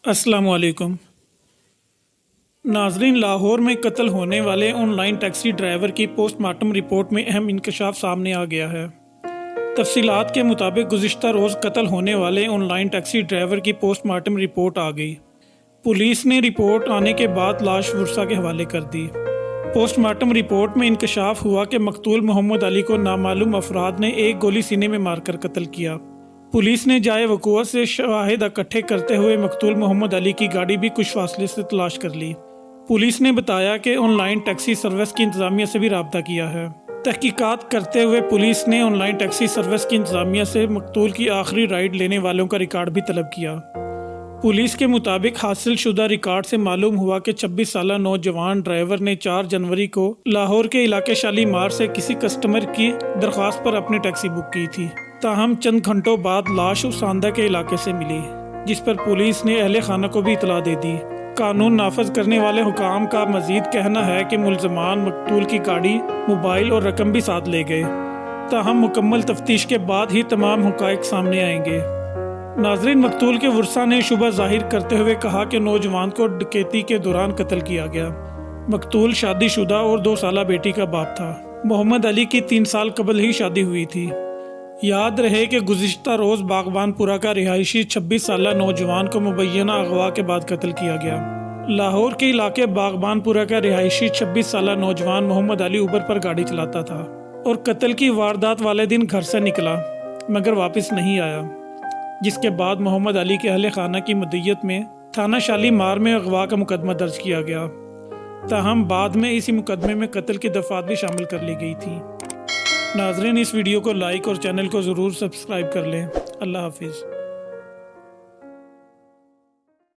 अस्सलाम वालेकुम नाजरीन, लाहौर में कत्ल होने वाले ऑनलाइन टैक्सी ड्राइवर की पोस्टमार्टम रिपोर्ट में अहम इंकशाफ सामने आ गया है। तफसीलात के मुताबिक गुज़िश्ता रोज़ कत्ल होने वाले ऑनलाइन टैक्सी ड्राइवर की पोस्टमार्टम रिपोर्ट आ गई। पुलिस ने रिपोर्ट आने के बाद लाश वर्सा के हवाले कर दी। पोस्टमार्टम रिपोर्ट में इंकशाफ हुआ कि मकतूल मोहम्मद अली को नामालूम अफराद ने एक गोली सीने में मारकर कत्ल किया। पुलिस ने जाए वक़ूअ से शवाहिद इकट्ठे करते हुए मकतूल मोहम्मद अली की गाड़ी भी कुछ फासले से तलाश कर ली। पुलिस ने बताया कि ऑनलाइन टैक्सी सर्विस की इंतज़ामिया से भी रब्ता किया है। तहकीकात करते हुए पुलिस ने ऑनलाइन टैक्सी सर्विस की इंतज़ामिया से मकतूल की आखिरी राइड लेने वालों का रिकॉर्ड भी तलब किया। पुलिस के मुताबिक हासिल शुदा रिकॉर्ड से मालूम हुआ कि 26 साला नौजवान ड्राइवर ने 4 जनवरी को लाहौर के इलाके शालीमार से किसी कस्टमर की दरख्वास्त पर अपनी टैक्सी बुक की थी। ताहम चंद घंटों बाद लाश उस सांदा के इलाके से मिली, जिस पर पुलिस ने अहले खाना को भी इतला दे दी। कानून नाफज करने वाले हुकाम का मजीद कहना है कि मुल्ज़मान मकतूल की गाड़ी, मोबाइल और रकम भी साथ ले गए। ताहम मुकम्मल तफ्तीश के बाद ही तमाम हुकाइक सामने आएंगे। नाजरीन, मकतूल के वर्सा ने शुबह जाहिर करते हुए कहा कि नौजवान को डकैती के दौरान कत्ल किया गया। मकतूल शादीशुदा और 2 साला बेटी का बाप था। मोहम्मद अली की 3 साल कबल ही शादी हुई थी। याद रहे कि गुज़िश्ता रोज़ बागबानपुरा का रिहायशी 26 साला नौजवान को मुबैना अगवा के बाद कत्ल किया गया। लाहौर के इलाके बागबानपुरा का रिहायशी 26 साला नौजवान मोहम्मद अली उबर पर गाड़ी चलाता था और कत्ल की वारदात वाले दिन घर से निकला मगर वापस नहीं आया, जिसके बाद मोहम्मद अली के अहले खाना की मदय्यत में थाना शालीमार में अगवा का मुकदमा दर्ज किया गया। ताहम बाद में इसी मुकदमे में कत्ल की दफात भी शामिल कर ली गई थी। नाजरीन, इस वीडियो को लाइक और चैनल को ज़रूर सब्सक्राइब कर लें। अल्लाह हाफिज़।